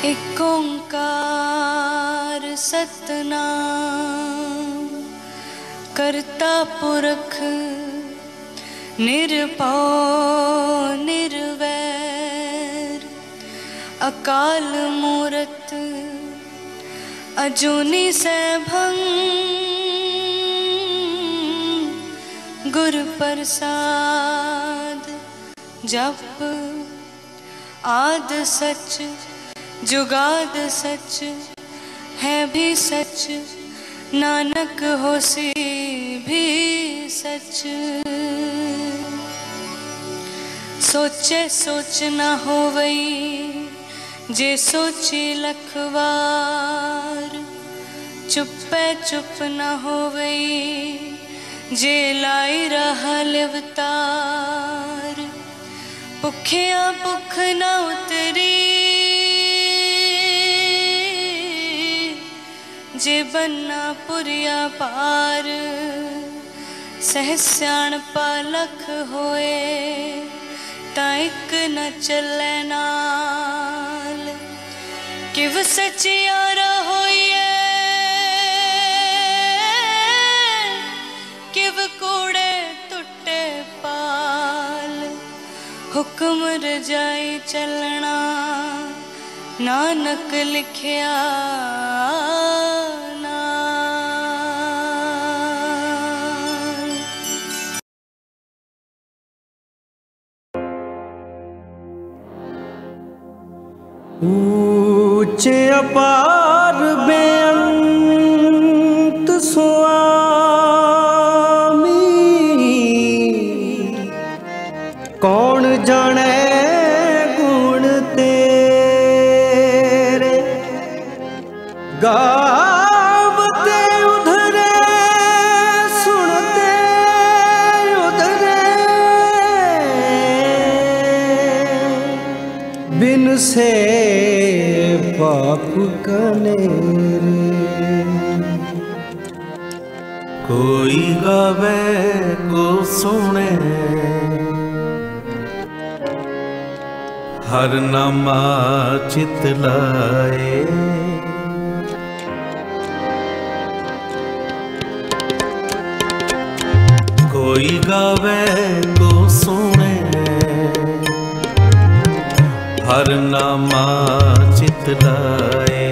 एक ओंकार सतनाम करता पुरख निरभौ निर्वैर अकाल मूरत अजूनी सैभं गुर प्रसाद जप आद सच जुगाद सच है भी सच नानक होसी भी सच। सोचे सोच न होवई जे सोची लखवार चुप्पे चुप न होवई जे लाई रहा लिवतार। भुखिया भुख न उतरी जे बन्ना पुरिया पार। सहस्याण पालख होए ताइक न चले नाल। किव सचियारा होइए किव कूड़े टुटे पाल। हुक्म रजाई चलना नानक लिखिया ऊंचे अपार बेअंत स्वामी कौन जाने गुण तेरे। गावते उधरे सुनते उधरे बिन से पाप कनेरे। कोई गावे को सुने हर नामा चित लाए। कोई गावे को सुने हर नामा चित लाए।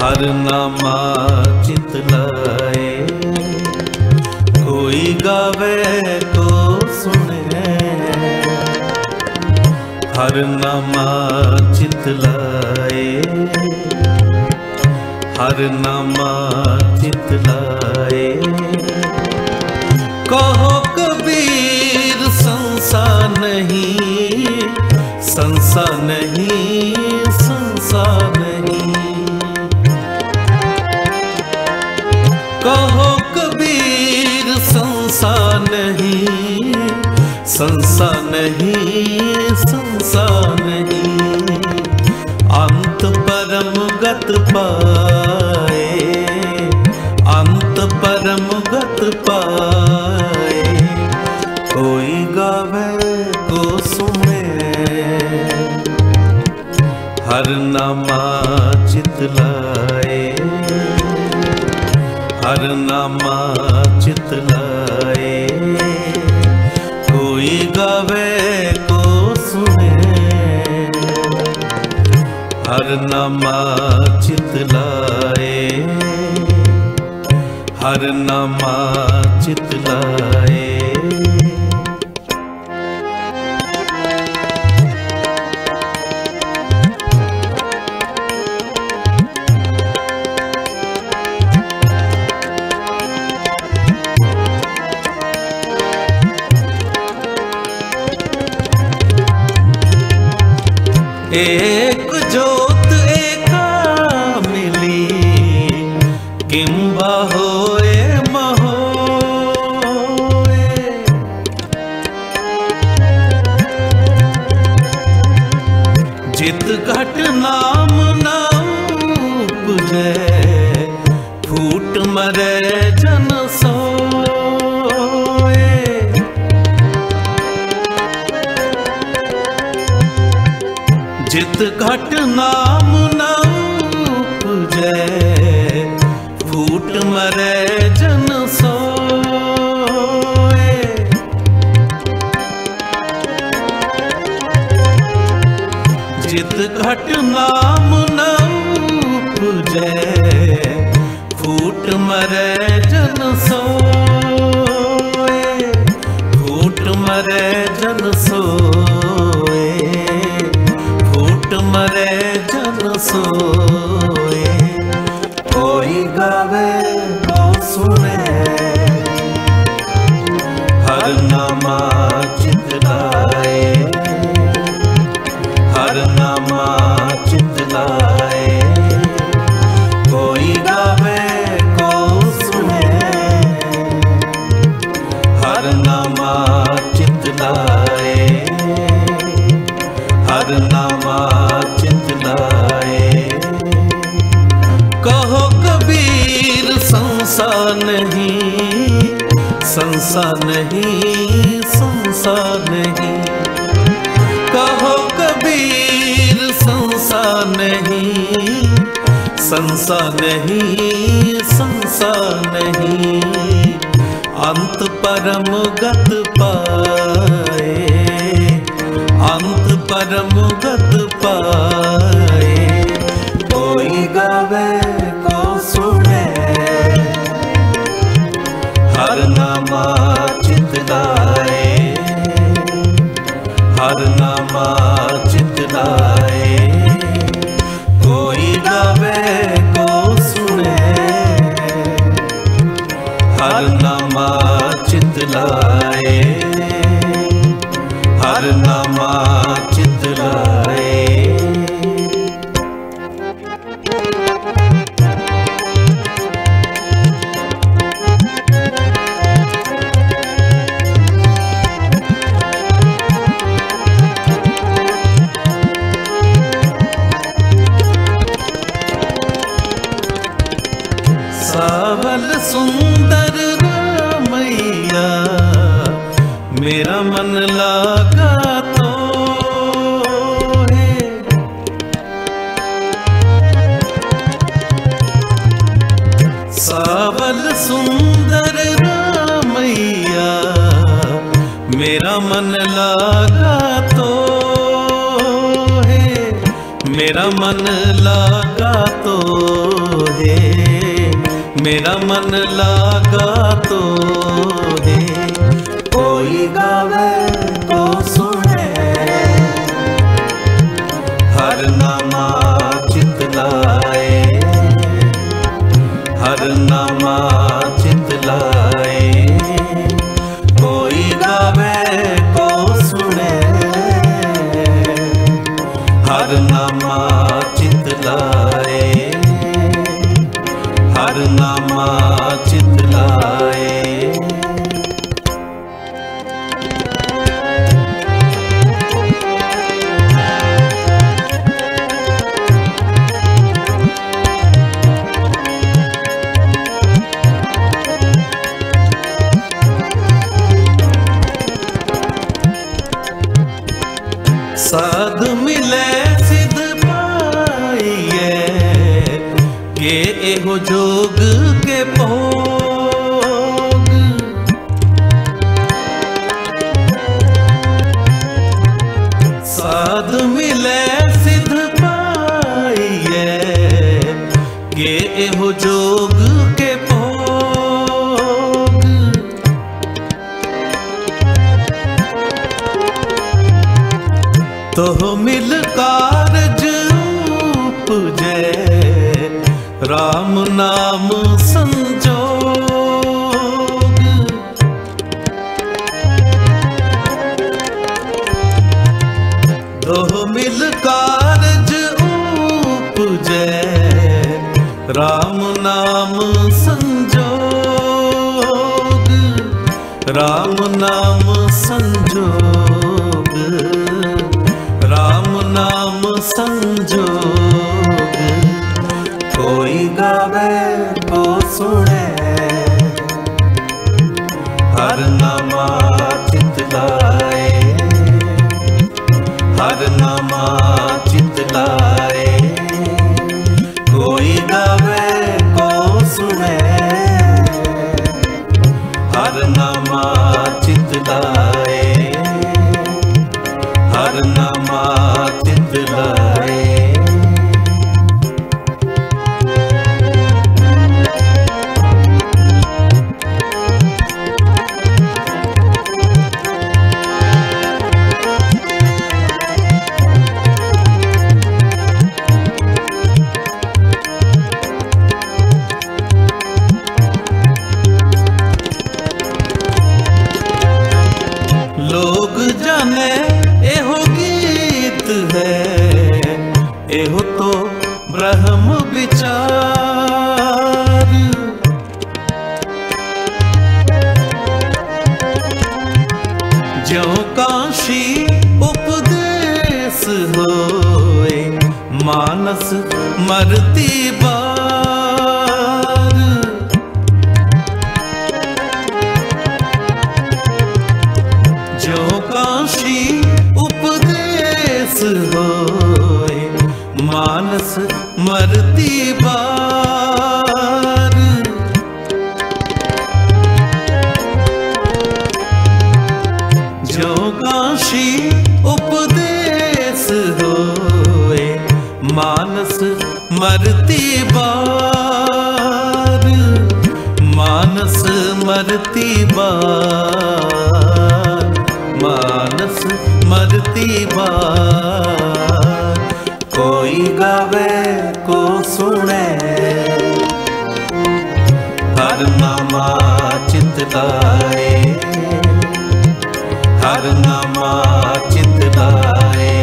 हर नामा चित लाए। कोई गावे को सुने हर नामा चित लाए। हर नामा चित लाए। कहो कबीर संसार नहीं संसार नहीं संसार नहीं। कहो कबीर संसार नहीं संसार नहीं संसार नहीं। अंत परम गत पाए अंत परम गत पाए। कोई गावे को सुने हर नामा चित लाए। हर नामा चित लाए। कोई गावे को सुने हर नामा चित लाए। हर नामा चित लाए। एक जोत एका मिली किंबा होए महोए। जित घट नाम ना उपजे फूट मरे जन सोए। जित घट नाम न उपजै, फूट मरै जन सोए। जित घट नाम न उपजै, फूट मरै जन सोए। फूट मरै जन सोए, फूट मरै जन सोए। कोई गावे को सुने, हर नामा चित लाए। हर नामा चित लाए। कोई गावे को सुने, हर नामा चित लाए। हर नामा चित लाए। कहो कबीर संसार नहीं, संसार नहीं, संसार नहीं। कहो कबीर संसार नहीं, संसार नहीं, संसार नहीं। अंत परम गत पाए, अंत परम गत पाए। कोई गावे को सुने, हर नामा चित लाए। हर नामा चित लाए। कोई गावे को सुने, हर नामा चित लाए। हर नामा चित लाए। सावल सुंदर रामैया, मेरा मन लागा तो है। सावल सुंदर रामैया, मेरा मन लागा तो है। मेरा मन लागा तो है। मेरा मन लागा तो है। कोई गावे को सुने, हर नामा चित लाए। हर नामा चित लाए। कोई गावे को सुने, हर नामा चित लाए। हर नामा चित लाए। साध मिले सिद्ध पाइए, के एहो जोग के भोग। साध मिले सिद्ध पाइए, के एहो जोग के भोग। तो मिल कारज उपजै, राम नाम संजोग। तो मिल कारज उपजै, राम नाम संजोग। राम नाम संजोग। राम नाम संजोग। कोई गावे को सुने, हर नामा चित लाए। हर नामा चित काशी उपदेश होए, मानस मरती बार। जो काशी उपदेश होए, मानस मरती बार। जो काशी उपदेश होए, मानस मरती बार। मानस मरती बार, मानस मरती बार। कोई गावे को सुने, हर नामा चित लाए, हर नामा चित लाए।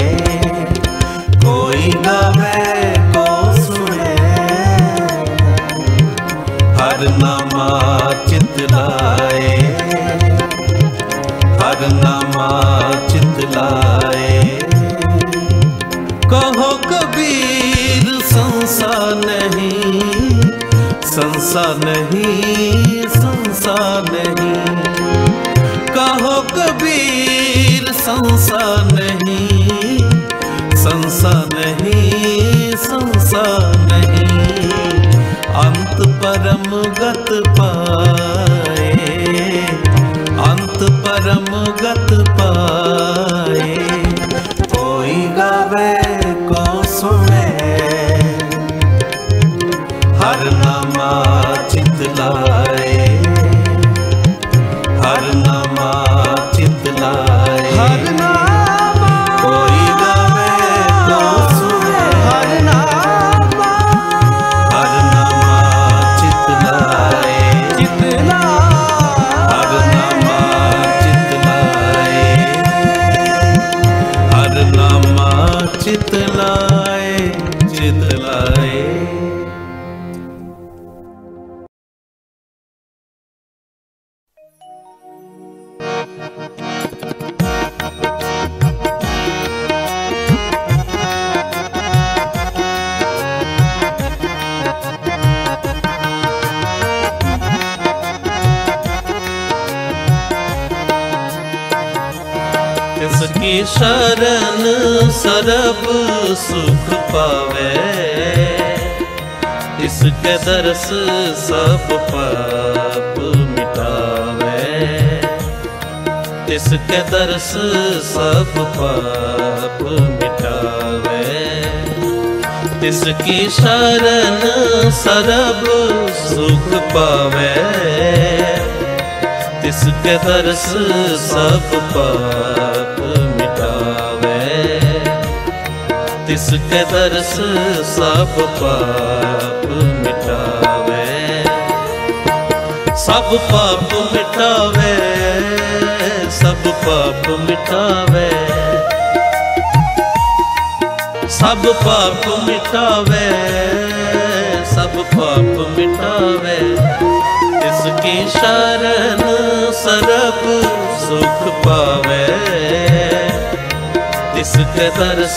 कोई गावे को सुने, हर नामा चित लाए, हर नामा चित लाए। कहो कबीर संसार नहीं, संसार नहीं, संसार नहीं। कहो कबीर संसार नहीं, संसार नहीं, संसार नहीं। अंत परम गत पाए, अंत परम गत पाए। कोई गावे को सुने, हर नामा चित लाए, हर नामा चित लाए। हर नामा कोई गावे तो सुने, हर नामा चित लाए, चित लाए। हर नामा चित लाए, हर नामा चित लाए, चित लाए। इसकी शरण सरब सुख पावे, इसके दर्श सब पाप मिटावे। इसके दर्श सब पाप मिटावे। इसकी शरण सरब सुख पावे, इसके दर्श सब पाप मिटावे। इसके दर्श सब पाप मिटावे। सब पाप मिटावे, सब पाप मिटावे। सब पाप मिटावे, सब पाप मिटावे। इसकी शरण सरब सुख पावे, इसके दर्श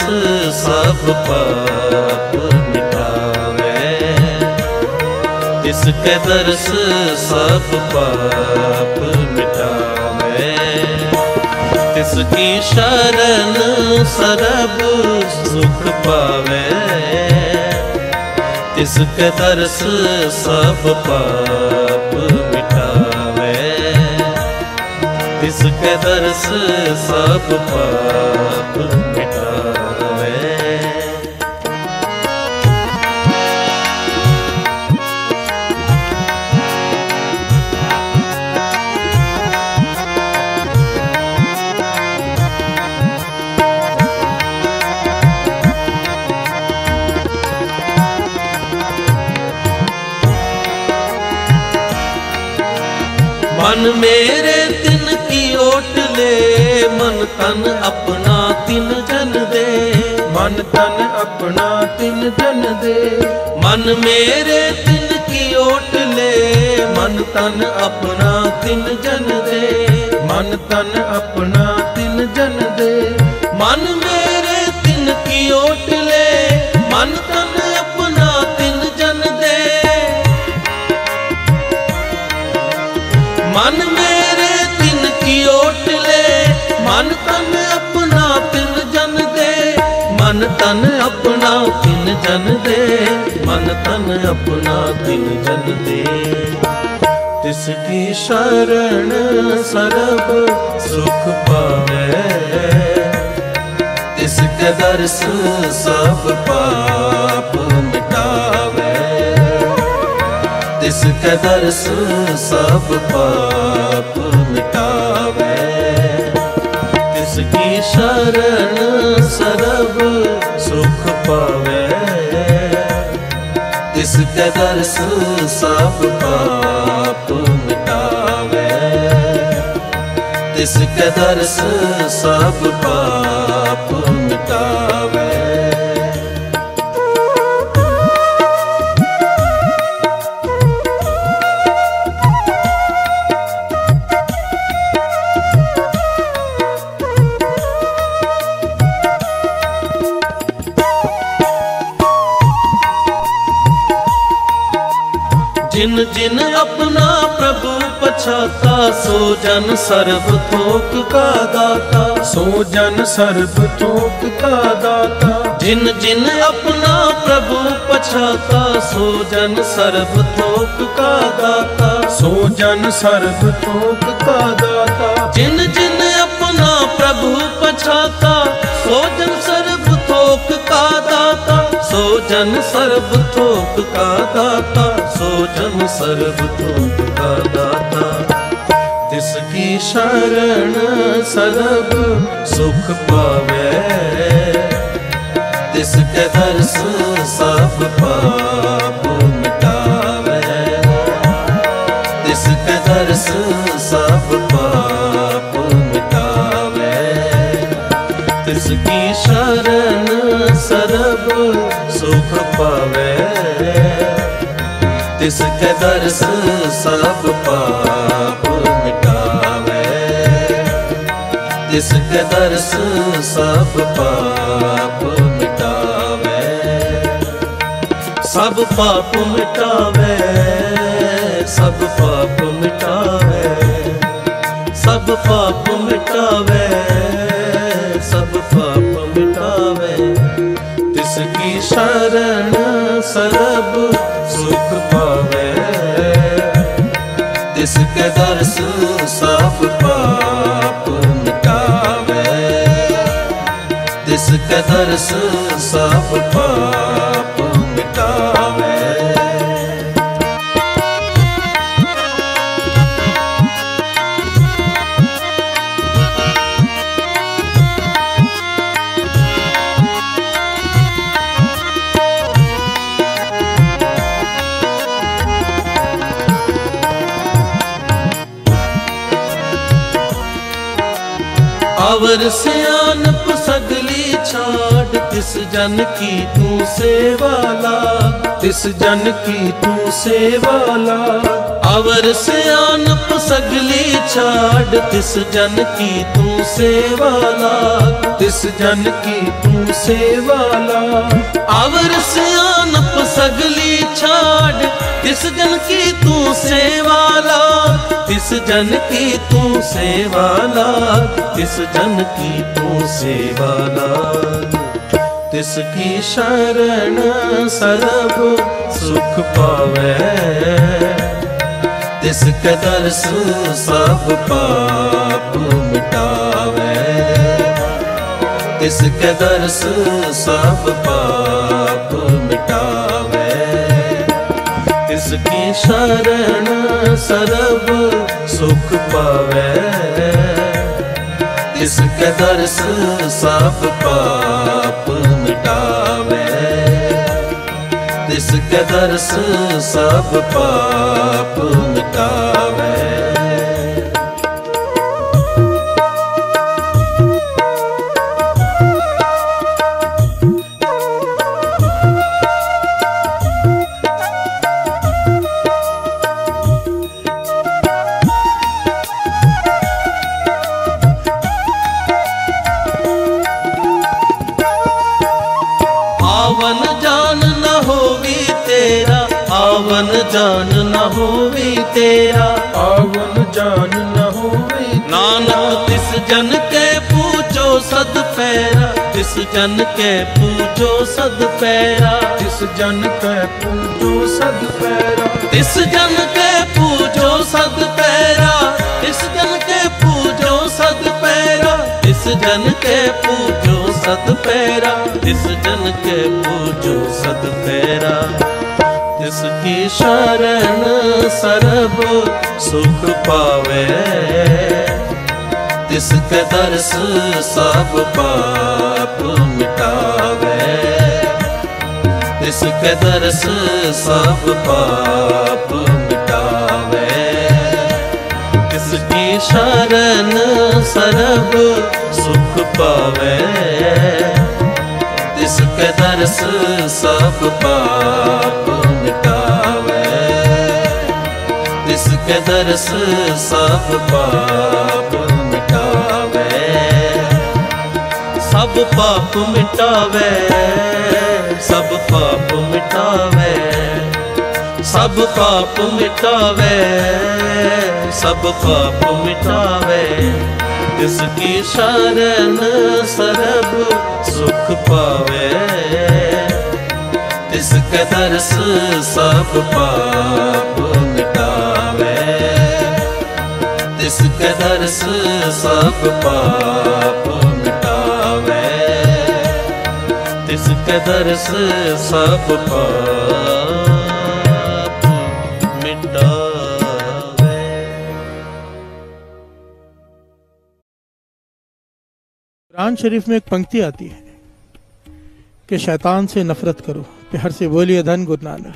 सब पाप मिटावे। इसके दर्श सब पाप मिटावे। इसकी शरण सरब सुख पावे, इसके दर्श सब पाप मिटावे। इसके दर्श सब पाप मिटावे। मन मेरे तिन की ओट ले, मन तन अपना तिन जन दे। मन तन अपना तिन जन दे। मन मेरे तिन की ओट ले, मन तन अपना तिन जन दे। मन तन अपना तिन जन दे। मन मेरे तिन की ओट ले, मन तन अपना तिन जन दे। मन मेरे तिन की ओट ले, मन तन अपना तिन जन दे। मन तन अपना तिन जन दे, मन तन अपना तिन जन दे। तिसकी शरण सरब सुख पावे, तिसके दर्श सब पाप मिटावे। तिसके दर्श सब पाप मिटावे। तिसकी शरण सरब सुख पावे, तिसके दर्श सब पाप मिटावे। तिसके दर्श सब पाप मिटावे। जिन जिन अपना प्रभु पछाता, सो जन सर्ब थोक का दाता। सो जन सर्ब थोक का दाता। जिन जिन अपना प्रभु पछाता, सो जन सर्ब थोक का दाता। सो जन सर्ब थोक का दाता। जिन जिन अपना प्रभु पछाता, सो जन सर्ब थोक का दाता। सो जन सर्ब थोक का दाता, सो जन सर्ब थोक का दाता। तिसकी शरण सरब सुख पावे, तिसके दर्श सब पाप मिटावे। तिसके दर्श सब पाप मिटावे। तिसकी शरण सरब सुख पावे, तिसके दर्श सब पाप मिटावे। तिसके दर्श सब पाप मिटावे। सब पाप मिटावे, सब पाप मिटावे। सब पाप मिटावे, सब पाप मिटावे। तिसकी शरण सरब सुख पावे, तिसके दर्श सब पाप मिटावे। तिसके दर्श सब पाप मिटावे। अवर सियानप सगली छाड़, तिस जन की तू सेवा लाग। तिस जन की तू सेवा लाग। अवर सियानप सगली छाड़, तिस जन की तू सेवा लाग। तिस जन की तू सेवा लाग। अवर सियानप सगली छाड़, तिस जन की तू सेवा लाग। तिस जन की तू सेवा लाग। तिस जन की तू सेवा लाग। तिसकी शरण सरब सुख पावे, तिसके दर्श सब पाप मिटावे। तिसके दर्श सब पाप मिटावे। तिसकी शरण सरब सुख पावे, तिसके दर्श सब पाप मिटावे। तिसके दर्श सब पाप मिटावे। जान न होवे तेरा, पावन जान न होवे नानक तिस जन के पूजो सद पैरा, तिस जन के पूजो सद पैरा, तिस जन के पूजो सद पैरा, तिस जन के पूजो सद पैरा, तिस जन के पूजो सद पैरा, तिस जन के पूजो सद पैरा, तिस जन के पूजो सद पैरा, तिसकी शरण सरब सुख पावे, तिसके दर्श सब पाप मिटावे, तिसके दर्श सब पाप मिटावे, तिसकी शरण सरब सुख पावे, तिसके दर्श सब पाप मिटावे, तिसके दर्श सब पाप मिटावे, सब पाप मिटावे, सब पाप मिटावे, सब पाप मिटावे, सब पाप मिटावे, तिसकी शरण सरब सुख पावे, तिसके दर्श सब पाप मिटावे, तिसके दर्श सब पाप मिटावे, तिसके दर्श सब पाप मिटावे। कुरान शरीफ में एक पंक्ति आती है कि शैतान से नफरत करो, प्यार से बोलिए धन गुरु नानक।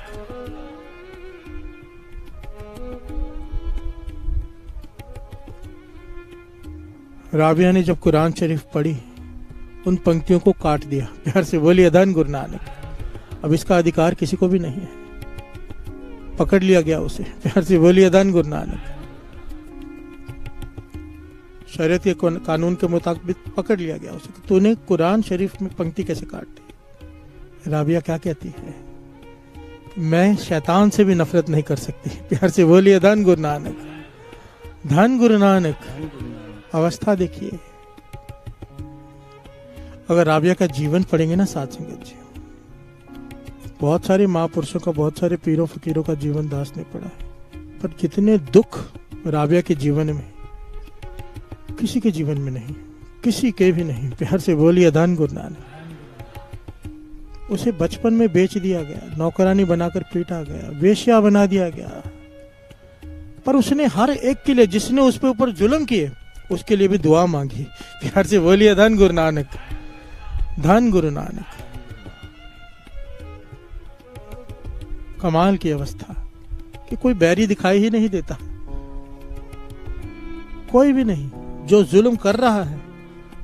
राबिया ने जब कुरान शरीफ पढ़ी, उन पंक्तियों को काट दिया, प्यार से बोलिए धन गुरु नानक। अब इसका अधिकार किसी को भी नहीं है, पकड़ लिया गया उसे, प्यार से बोलिए धन गुरु नानक। शरीयत के कानून के मुताबिक पकड़ लिया गया उसे, तूने कुरान शरीफ में पंक्ति कैसे काट दी। राबिया क्या कहती है, मैं शैतान से भी नफरत नहीं कर सकती, प्यार से बोलिए धन गुरु नानक। धन गुरु नानक। अवस्था देखिए, अगर राबिया का जीवन पढ़ेंगे ना साथ संगत जी, बहुत सारे महापुरुषों का, बहुत सारे पीरों फकीरों का जीवन दास ने पढ़ा है, पर कितने दुख राबिया के जीवन में, किसी के जीवन में नहीं, किसी के भी नहीं, प्यार से बोलिए धन गुरु नानक। उसे बचपन में बेच दिया गया, नौकरानी बनाकर पीटा गया, वेश्या बना दिया गया, पर उसने हर एक के लिए, जिसने उस पे ऊपर जुल्म किए, उसके लिए भी दुआ मांगी, प्यार से बोलिए धन गुरु नानक। धन गुरु नानक। कमाल की अवस्था कि कोई बैरी दिखाई ही नहीं देता, कोई भी नहीं, जो जुल्म कर रहा है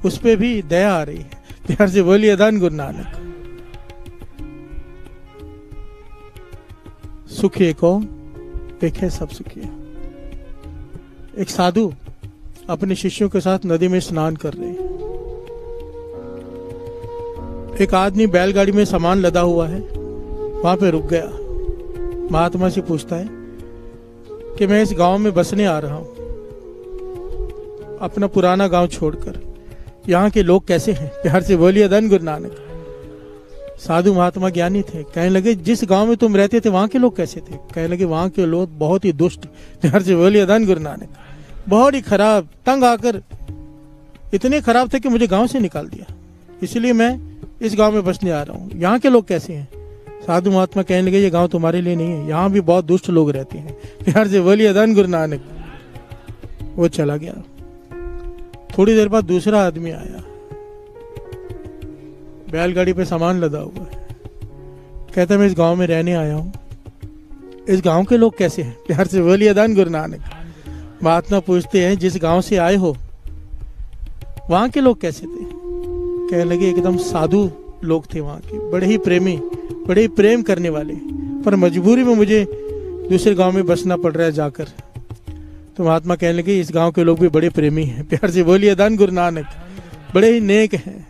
उस पे भी दया आ रही है, प्यार से बोलिए धन गुरु नानक। सुखिए को देखे सब सुखिए। एक साधु अपने शिष्यों के साथ नदी में स्नान कर रहे हैं। एक आदमी बैलगाड़ी में सामान लदा हुआ है, वहां पे रुक गया, महात्मा से पूछता है कि मैं इस गांव में बसने आ रहा हूं, अपना पुराना गांव छोड़कर, यहाँ के लोग कैसे हैं, प्यार से बोलिए धन गुरु नानक। साधु महात्मा ज्ञानी थे, कहने लगे जिस गांव में तुम रहते थे वहां के लोग कैसे थे, कहने लगे वहां के लोग बहुत ही दुष्ट, प्यार से बोलिए धन गुरु नानक, बहुत ही खराब, तंग आकर इतने खराब थे कि मुझे गांव से निकाल दिया, इसलिए मैं इस गांव में बसने आ रहा हूँ, यहाँ के लोग कैसे हैं। साधु महात्मा कहने लगे ये गांव तुम्हारे लिए नहीं है, यहाँ भी बहुत दुष्ट लोग रहते हैं, प्यार से बोलिए धन गुरु नानक। वो चला गया। थोड़ी देर बाद दूसरा आदमी आया, बैलगाड़ी पे सामान लदा हुआ है, कहता मैं इस गांव में रहने आया हूँ, इस गांव के लोग कैसे हैं, प्यार से बोलिए धन गुरु नानक। महात्मा पूछते हैं जिस गांव से आए हो वहां के लोग कैसे थे, कहने लगे एकदम साधु लोग थे वहां के, बड़े ही प्रेमी, बड़े ही प्रेम करने वाले, पर मजबूरी में मुझे दूसरे गांव में बसना पड़ रहा है जाकर। तो महात्मा कहने लगे इस गांव के लोग भी बड़े प्रेमी हैं, प्यार से बोलिए धन गुरु नानक, बड़े ही नेक हैं।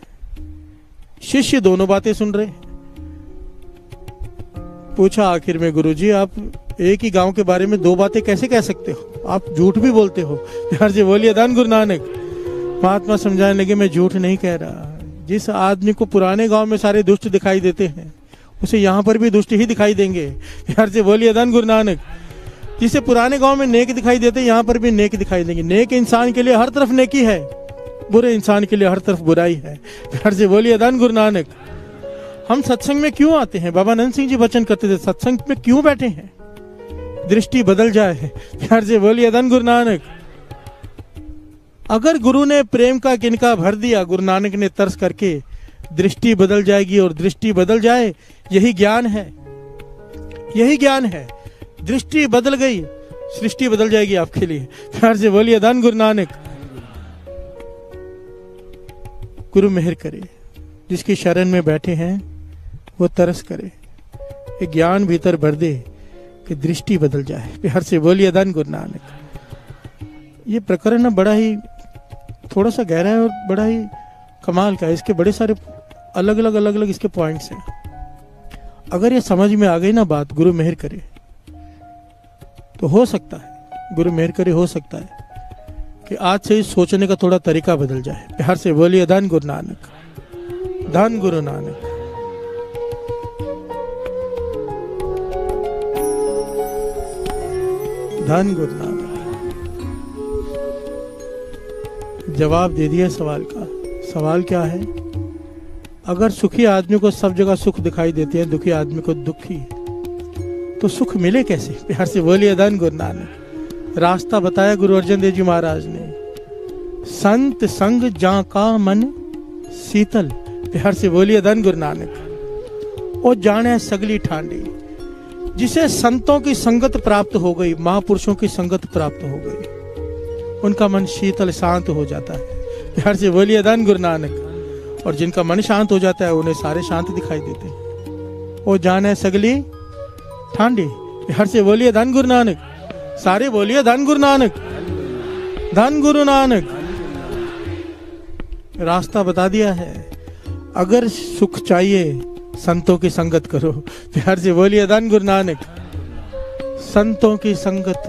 शिष्य दोनों बातें सुन रहे। पूछा आखिर में गुरुजी आप एक ही गांव के बारे में दो बातें कैसे कह सकते हो? आप झूठ भी बोलते हो। प्यार से बोलिए धन गुरु नानक। महात्मा समझाने लगे मैं झूठ नहीं कह रहा। जिस आदमी को पुराने गांव में सारे दुष्ट दिखाई देते हैं उसे यहाँ पर भी दुष्ट ही दिखाई देंगे। प्यार से बोलिए धन गुरु नानक। जिसे पुराने गांव में नेक दिखाई देते यहाँ पर भी नेक दिखाई देंगे। नेक इंसान के लिए हर तरफ नेकी है, बुरे इंसान के लिए हर तरफ बुराई है। प्यार से बोलिए धन गुरु नानक। हम सत्संग में क्यों आते हैं? बाबा नंद सिंह जी वचन करते थे, सत्संग में क्यों बैठे हैं? दृष्टि बदल जाए। प्यार से बोलिए धन गुरु नानक। अगर गुरु ने प्रेम का किनका भर दिया, गुरु नानक ने तरस करके, दृष्टि बदल जाएगी। और दृष्टि बदल जाए, यही ज्ञान है, यही ज्ञान है। दृष्टि बदल गई, सृष्टि बदल जाएगी आपके लिए। प्यार से बोलिए धन गुरु नानक। गुरु मेहर करे, जिसकी शरण में बैठे हैं वो तरस करे, एक ज्ञान भीतर भर दे कि दृष्टि बदल जाए। प्यार से बोलिए धन गुरु नानक। ये प्रकरण ना बड़ा ही थोड़ा सा गहरा है और बड़ा ही कमाल का है। इसके बड़े सारे अलग अलग इसके पॉइंट्स हैं। अगर ये समझ में आ गई ना बात, गुरु मेहर करे, तो हो सकता है, गुरु मेहर करे, हो सकता है कि आज से सोचने का थोड़ा तरीका बदल जाए। प्यार से बोलिए धन गुरु नानक, धन गुरु नानक। धन गुरु नानक। जवाब दे दिया सवाल का। सवाल क्या है? अगर सुखी आदमी को सब जगह सुख दिखाई देते हैं, दुखी आदमी को दुखी, तो सुख मिले कैसे? प्यार से बोलिए धन गुरु नानक। रास्ता बताया गुरु अर्जन देव जी महाराज ने, संत संग जा का मन शीतल। प्यार से बोलिए धन गुरु नानक। ओ जाने सगली ठांडी, जिसे संतों की संगत प्राप्त हो गई, महापुरुषों की संगत प्राप्त हो गई, उनका मन शीतल शांत हो जाता है। प्यार से बोलिए धन गुरु नानक। और जिनका मन शांत हो जाता है उन्हें सारे शांत दिखाई देते हैं। ओ जाने सगली ठांडी। प्यार से बोलिए धन गुरु नानक। सारे बोलिए धन गुरु नानक, धन गुरु नानक। रास्ता बता दिया है। अगर सुख चाहिए संतों की संगत करो। प्यार से बोलिए धन गुरु नानक। संतों की संगत,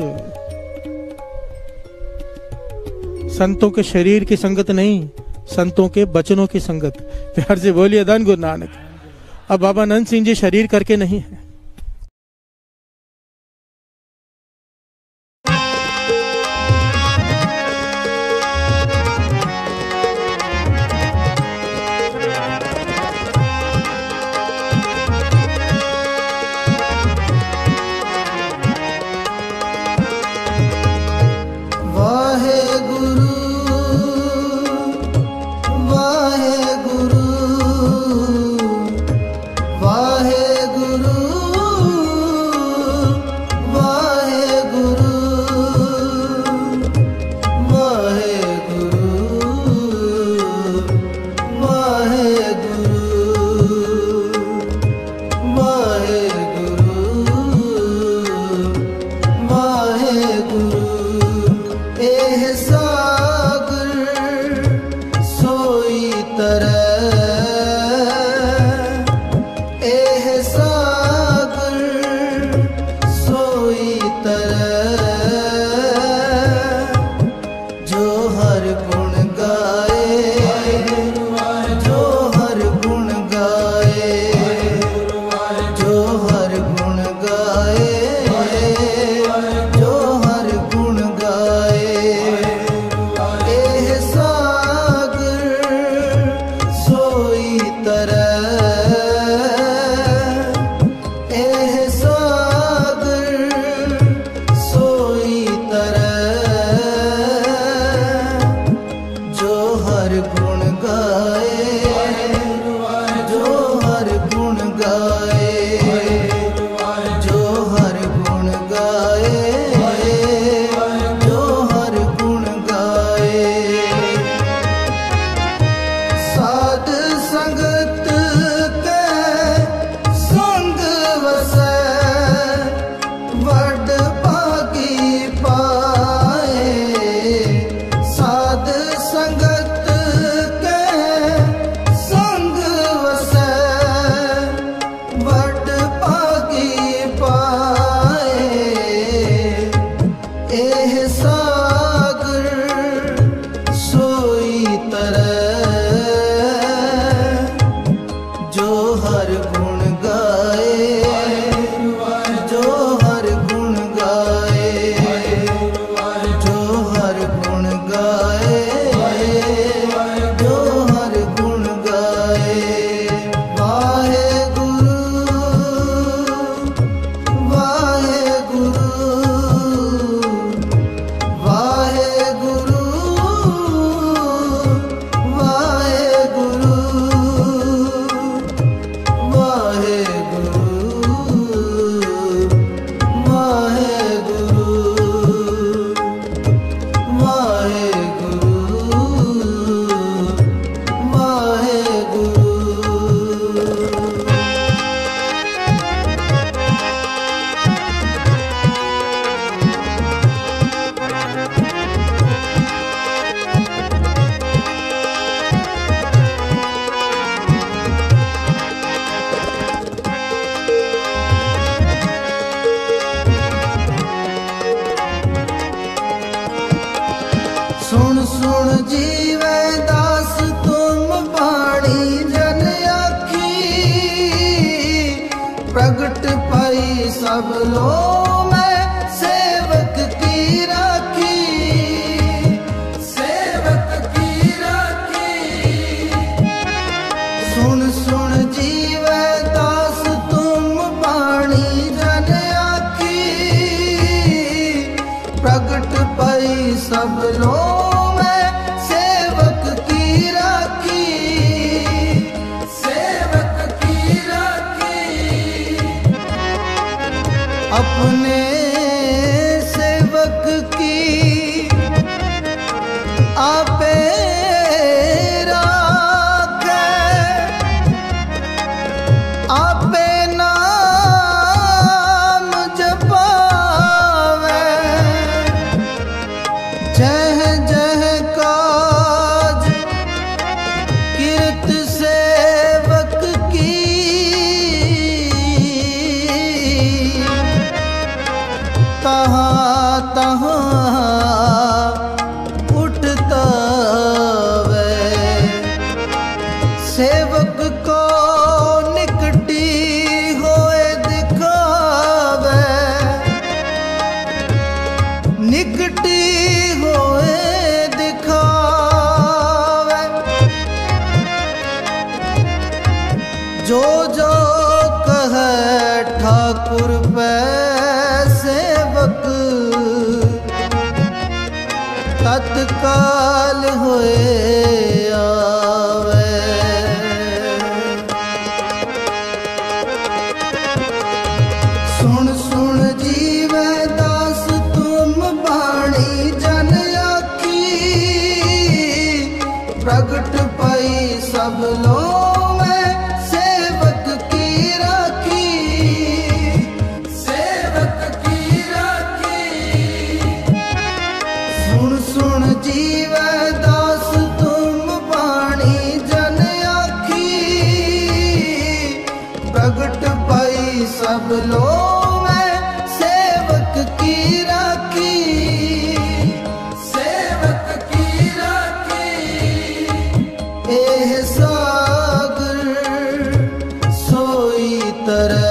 संतों के शरीर की संगत नहीं, संतों के बचनों की संगत। प्यार से बोलिए धन गुरु नानक। अब बाबा नंद सिंह जी शरीर करके नहीं है। सब लो मैं सेवक की राखी, सेवक की राखी। सुन सुन जीवे दास तुम बाणी जन आखी, प्रगट पई सब लो मैं सेवक की राखी, सेवक की राखी। अपने सेवक की आपे राखे, आपे नाम जपावे, जह जह काज किरत सेवक की, तहाँ तहाँ उठता वे। सेवक को निकटी होए दिखावे, निकटी होए दिखावे। जो जो कहे ठाकुर पे सेवक, तत्काल होए आवे। सुन सुन जीवे दास तुम बाणी जन आखी, प्रगट पई सब लो मैं सेवक की राखी, सेवक की राखी। सुन सुन जीवे दास तुम बाणी जन आखी, प्रगट पई सब लो मैं सेवक की राखी, सेवक की राखी। एह सागर सोई तरह,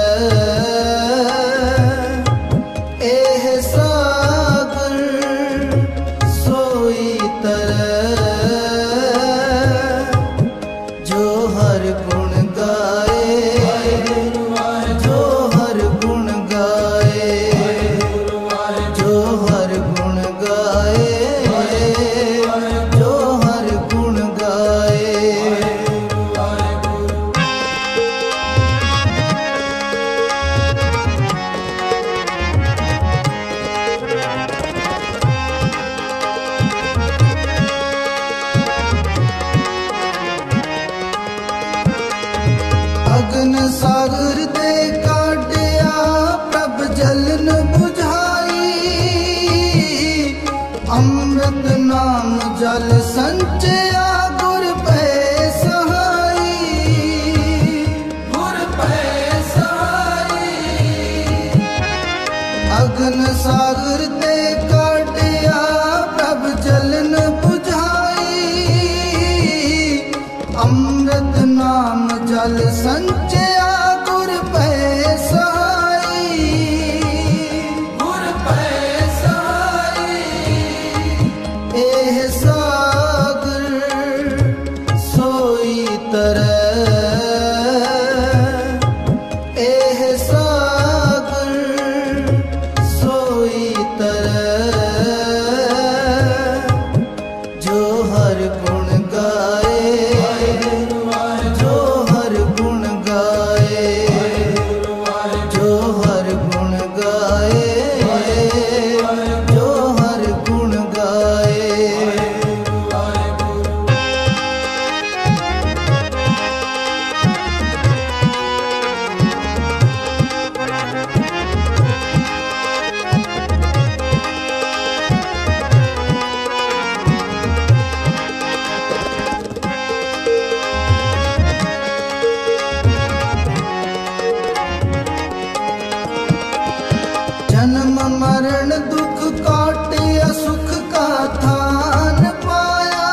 एह सागर सोई तरह। जो हर गुण गाए, जो हर गुण गाए, जो हर गुण गाए, जो हर गुण गाए। अग्न सागर दे काटिया प्रभ जलन बुझाई, अमृत नाम जल संचया गुर पे सहाई, गुर पे सहाई। अग्न सागर दे काटिया प्रभ जलन बुझाई, अमृत नाम जल संचया गुर पे सहाई, गुर पे सहाई। एह सागर सोई तरह, एह सागर सोई तरह। जो हर गुण गाए, जो हर गुण गाए, जो हर गुण गाए, जो हर गुण गाए। जन्म मरण दुख काटिया सुख का थान पाया,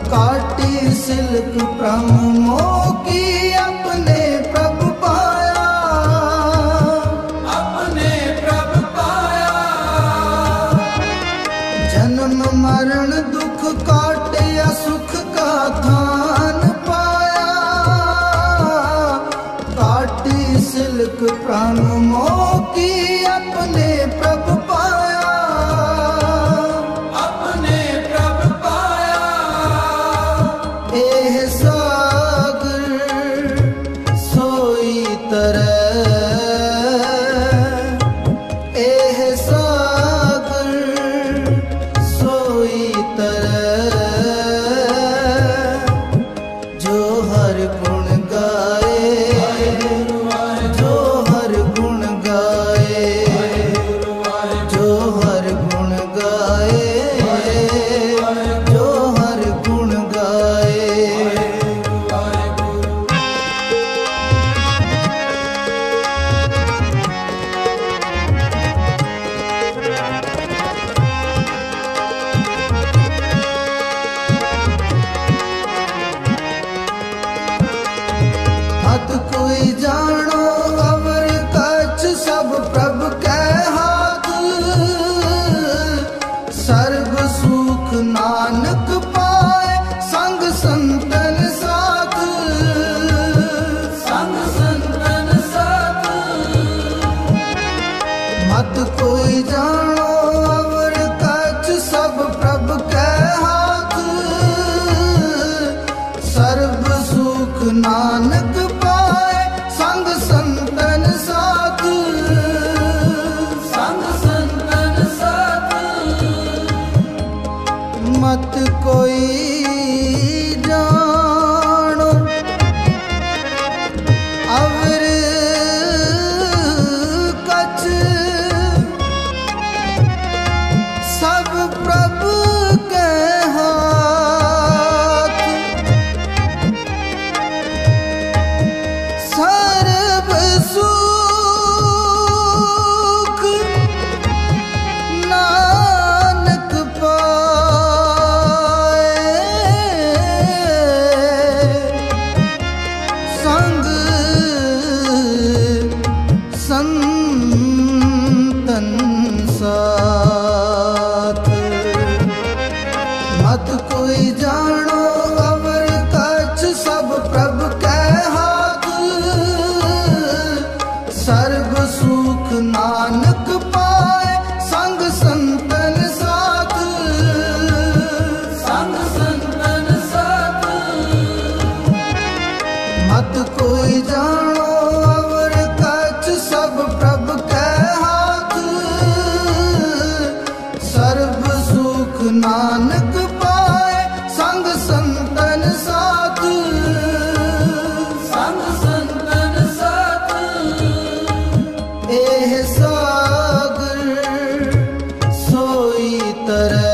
काटी सिल्क ब्रह्मों की अपने प्रभु पाया, संतन साथ, संग संतन साथ। मत कोई जानो अवर कछ सब प्रभु के हाथ। सर्व सुख नानक पाए संग संतन साथ, संग संतन साथ। मत कोई जानो अवर कछ सब प्रभु के हाथ। सर्व सुख नानक पाए संग संतन साथ। मत कोई जानो अवर कछ सब प्रभु के हाथ। सर्व सुख नानक पाए संग संतन साथ, संग संतन साथ। मत कोई जानो अवर कछ सब प्रभु के हाथ। सर्व सुख नानक पाए संग संतन साथ, संग संतन साथ। एह सागर सोई तरह,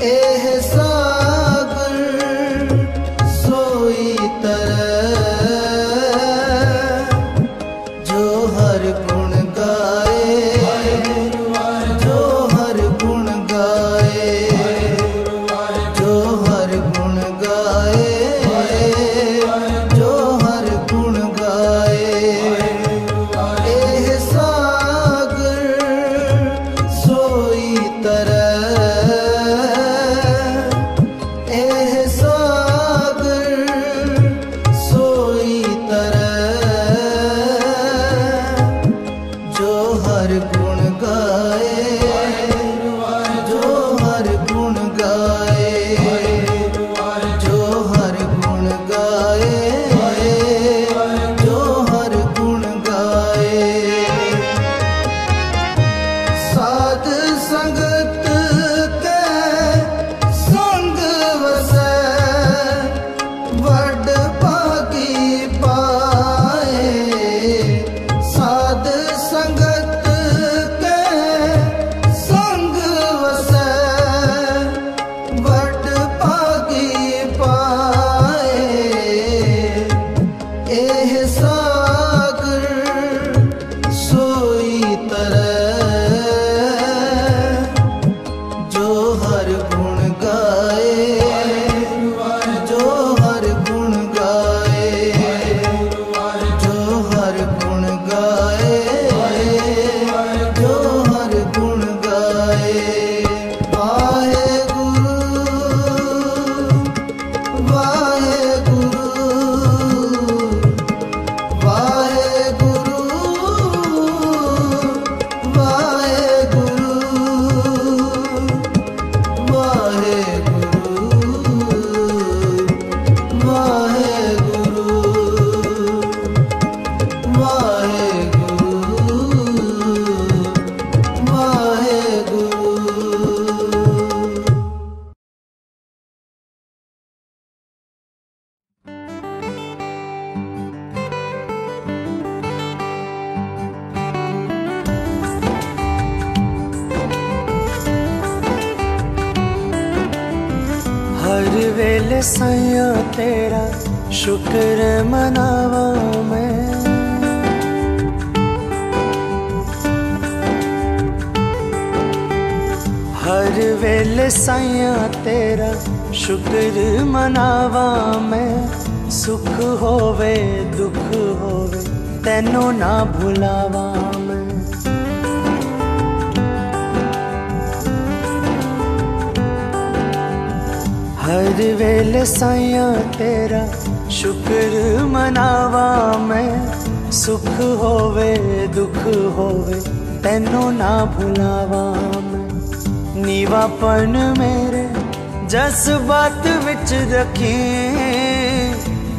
एह सागर सोई तरह। जो हर गुण गाए, जो हर गुण गाए, जो हर गुण गाए, जो हर गुण गाए। एह सागर सोई तरह, एह सागर सोई तरह। जो हर गुण गाए, जो हर गुण गाए, जो हर गुण गाए, जो हर गुण गाए। साध संगत के संग वसै, वड भागी पाए। साध संगत के संग वसै, वड भागी पाए। एह सागर सोई तरह। जो हर गुण गाए, जो हर गुण गाए, जो हर गुण गाए, जो हर गुण गाए। वाहेगुरु, वाहेगुरु, वाहेगुरु, वाहेगुरु, वाहेगुरु, वाहेगुरु, वाहेगुरु, हर वेले सैया तेरा शुक्र मनावा मैं। हर वेले सैया तेरा शुक्र मनावा मैं। सुख होवे दुख होवे तैनों ना भुलावा मैं। हर वेले साइया तेरा शुक्र मनावा मैं, सुख होवे दुख होवे तैनू ना भुलावा मैं। नीवापन मेरे जज्बात विच रखी,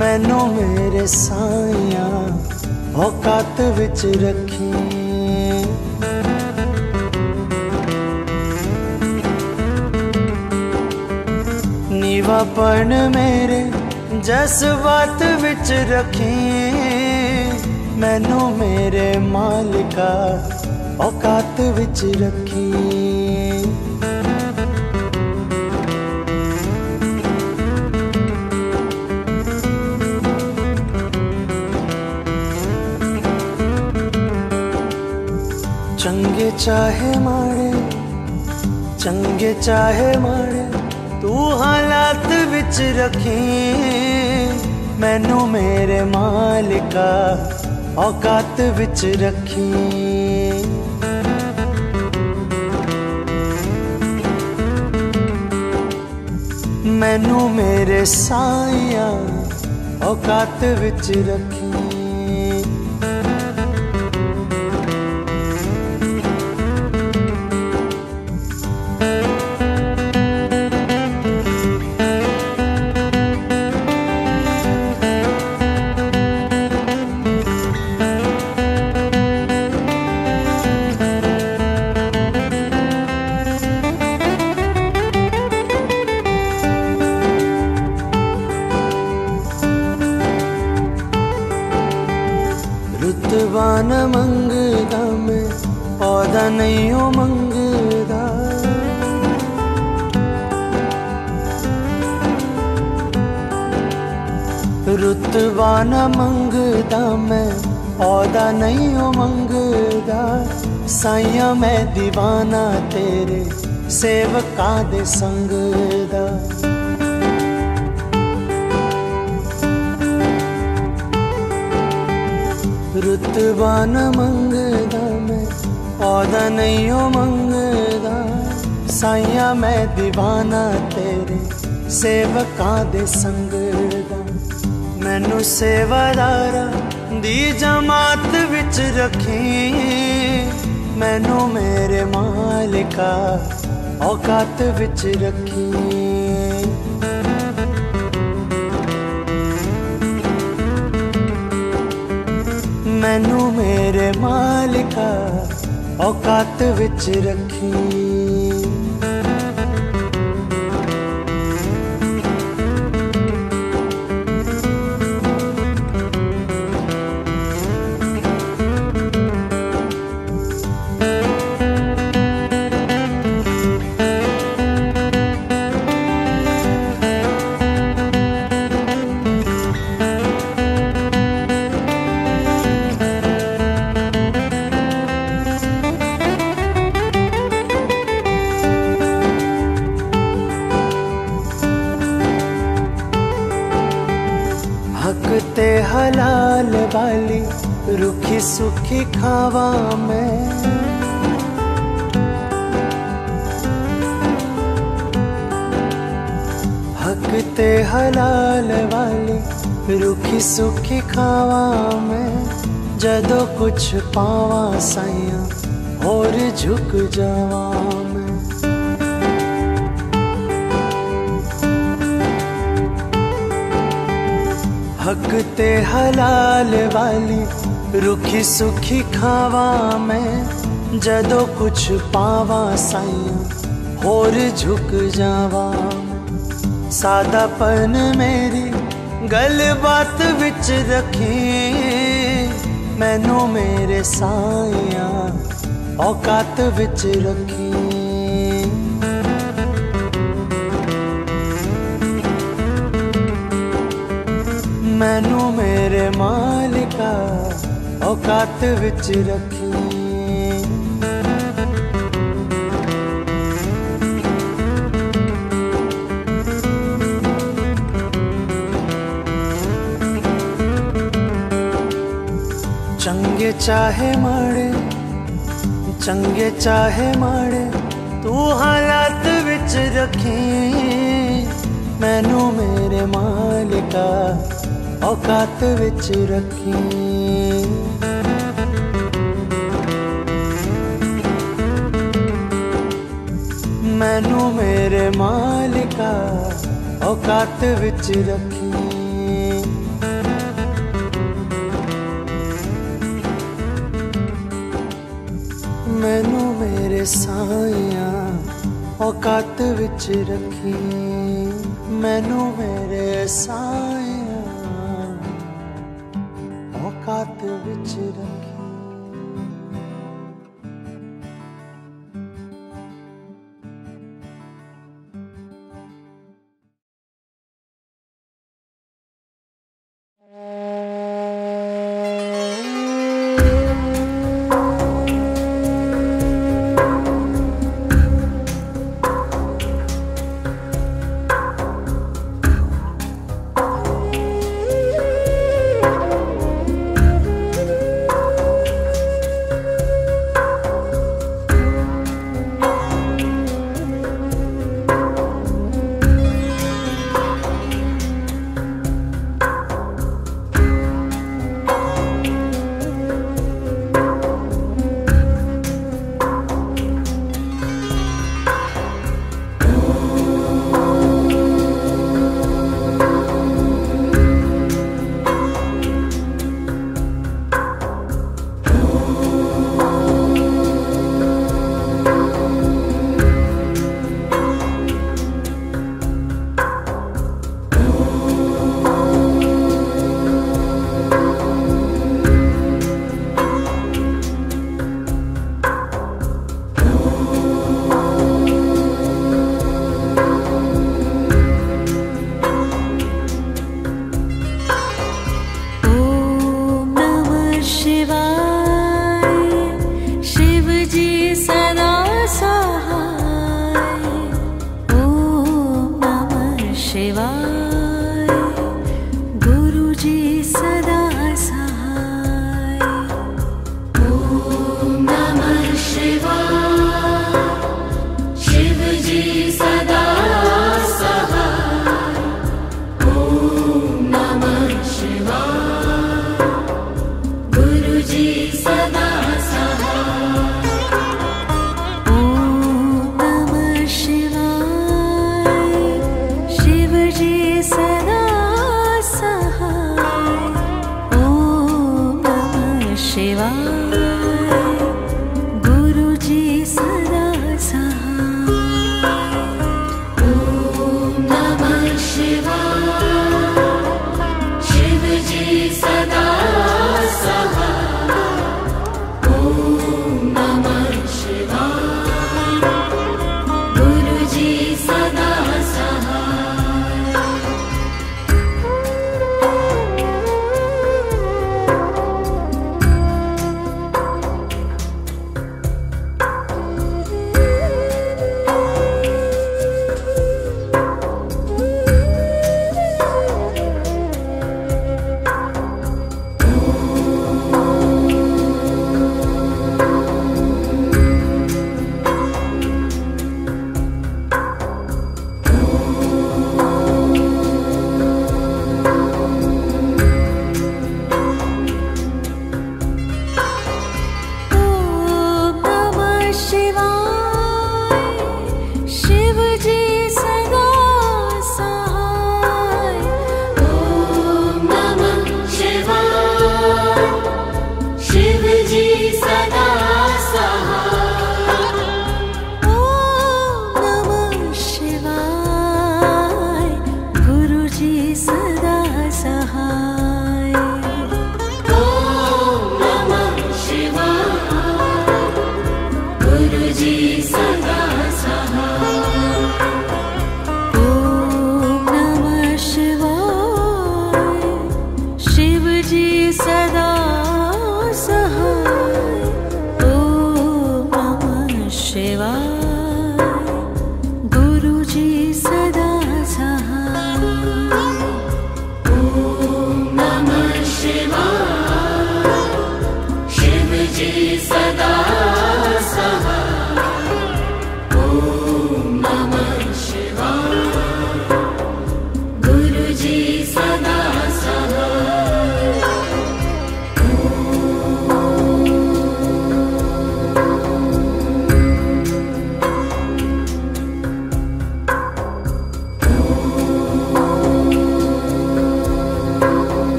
मैनू मेरे साइया औकात विच रखी। नीवापन मेरे जज्बात विच रखी, मैनू मेरे मालिका औकात विच रखी। चंगे चाहे माड़े, चंगे चाहे माड़े तू हालात विच रखी, मैनू मेरे मालिका औकात विच रखी। मैनू मेरे साइया औकात विच रखी। रुतबा न मंगदा मैं औदा नहीं हो मंगदा, रुतबा न मंगदा मैं औदा नहीं हो मंगदा। साइया मैं दीवाना तेरे सेवकां दे संग दा। रुतबा न मंगदा मैं औदा नहीं हो मंगदा। साइया मैं दीवाना तेरे सेवकां दे संग दा। मैनू सेवादारा दी जमात विच रखी, मैनू मेरे मालिका औकात विच रखी। मैनू मेरे मालिका औकात विच रखी। हक ते हलाल वाली रुखी सुखी खावा मैं, हक ते हलाल वाली रुखी सुखी खावा मैं। जदों कुछ पावा साइया होर झुक जावा मैं। हक ते हलाल वाली रुखी सुखी खावा मैं। जदों कुछ पावा साइया होर झुक जावा मैं। सादापन मेरी गल बात विच रखी, मैनू मेरे साइया औकात विच रखी। मैनू मेरे मालिका औकात विच रखी। चंगे चाहे माड़े, चंगे चाहे माड़े तू हालात विच रखी, मालिका औकात विच रखी। मैनू मेरे मालिका औकात विच रखी। मैनू मेरे साइया औकात विच रखी। मैनू मेरे साइया औकात विच रखी।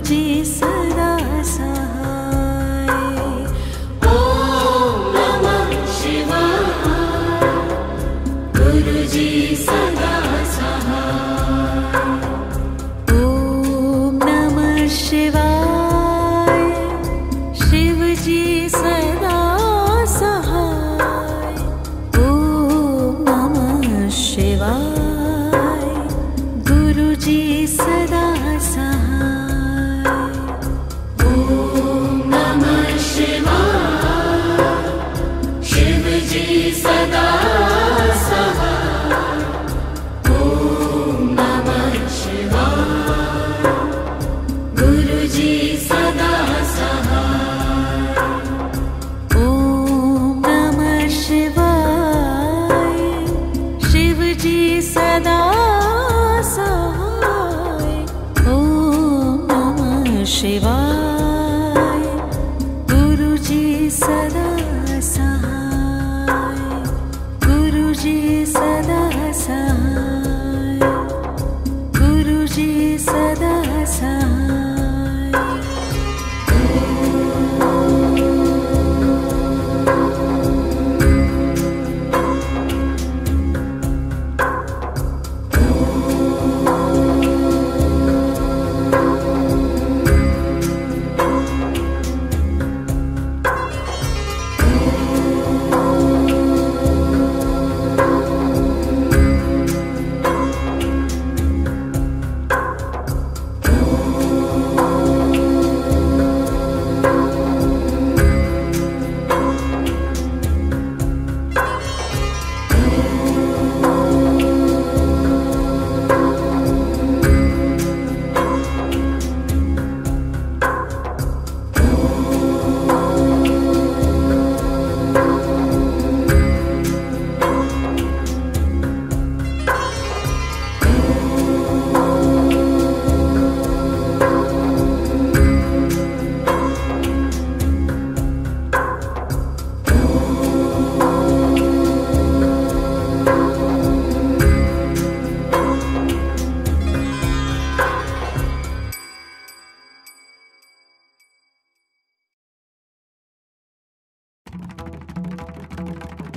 जी सदा सहाय। ओम नमः शिवाय, गुरु जी सदा सहाय। ओम नमः शिवाय, शिव जी सदा सहाय। ओम नमः शिवाय, गुरु जी सदा सहाय। ओम नमः शिवाय, शिव जी सदा सहाय। ओम नमः शिवाय, गुरु जी सदा सहाय। ओम नमः शिवाय, शिव जी सदा सहाय। ओम नमः शिवाय, गुरु जी सदा सहाय। गुरु जी सदा सहाय, गुरु जी सदा सहाय।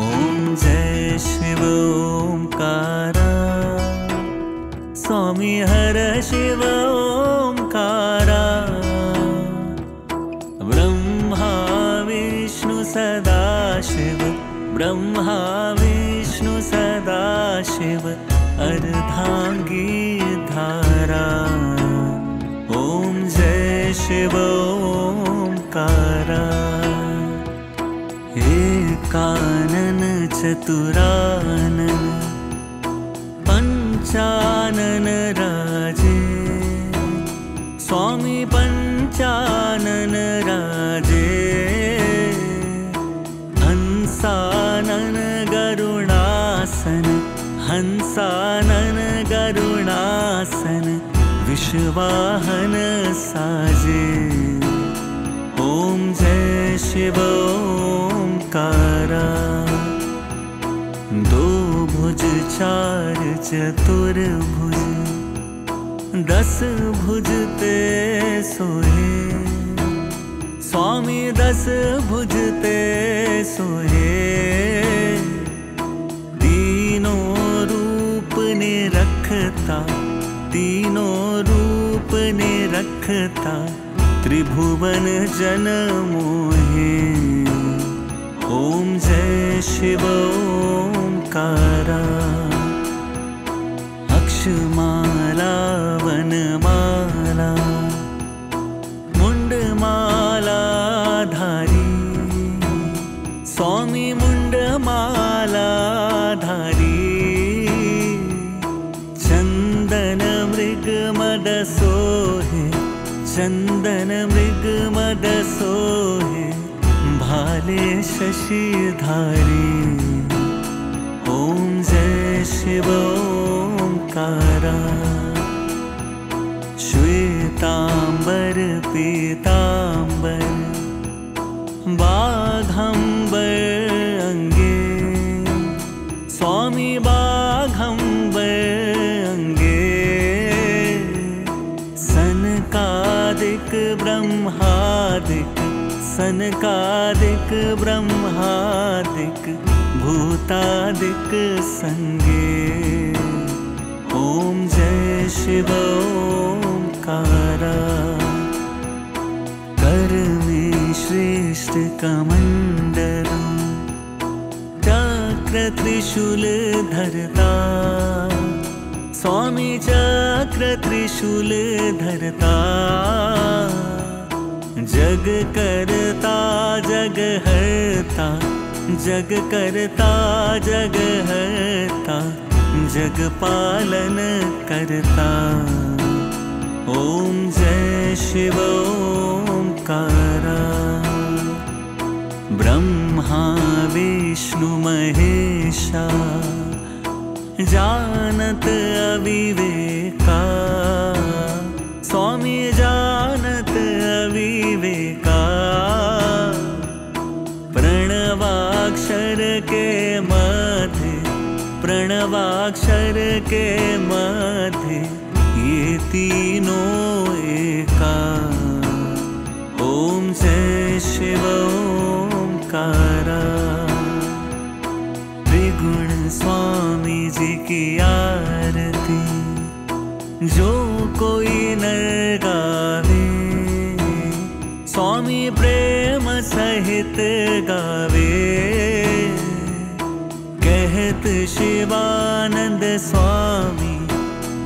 ओम जय शिव ओंकारा, स्वामी हर शिव ओंकारा। ब्रह्मा विष्णु सदा शिव, ब्रह्मा विष्णु सदा शिव, अर्धांगी धारा। ओम जय शिव ओंकारा। एकानन चतुरानन, पंचानन राजे, स्वामी पंचानन राजे। हंसानन गरुणासन, हंसानन गरुणासन, विश्वाहन साजे। ओम जय शिव ओंकारा। दो भुज चार चतुर्भुज, 10 भुज ते सोहे, स्वामी 10 भुज ते सोहे। तीनों रूप ने रखता, तीनों रूप ने रखता, त्रिभुवन जन मोहे। ओम जय शिव ओंकारा। अक्षमाला वनमाला, मुंडमाला धारी, स्वामी मुंडमाला धारी। चंदन मृग मद सोहे, चंदन मृग मद सोहे, भाले शशिधारी। ओम जय शिव ओंकारा। श्वेतांबर पीतांबर, बाघंबर अंगे, स्वामी बाघंबर अंगे। सनकादिक सनकादिक ब्रह्मादिक भूतादिक संगे। ओम जय शिव ओंकारा। कर में श्रेष्ठ कमंडलम चक्र त्रिशूल धरता। स्वामी चक्र त्रिशूल धरता। जग करता जग हरता, जग करता जग हरता, जग पालन करता। ओम जय शिव ओंकारा। ब्रह्मा विष्णु महेशा जानत अविवेका। स्वामी जानत अविवेका। प्रणवाक्षर के मध्य, प्रणवाक्षर के मध्य ये तीनों एका। ओम जय शिव ओंकारा। त्रिगुण स्वामी जी की आरती जो कोई नर गावे। स्वामी प्रेम सहित गावे। कहत शिवानंद स्वामी,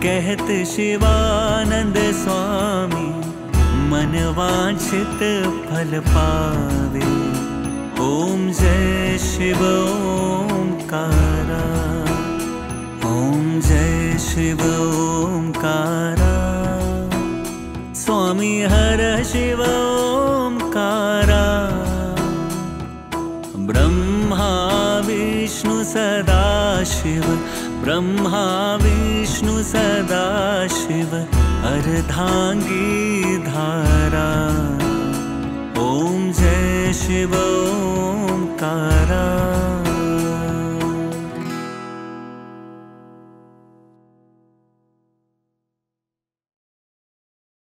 कहत शिवानंद स्वामी, मन वांछित फल पावे। ओम जय शिव ओंकारा। ओम जय शिव ओंकारा। स्वामी हर शिव ओंकारा। ब्रह्मा विष्णु सदा शिव, ब्रह्मा विष्णु सदा शिव अर्धांगी धारा। ओम जय शिव ओंकारा।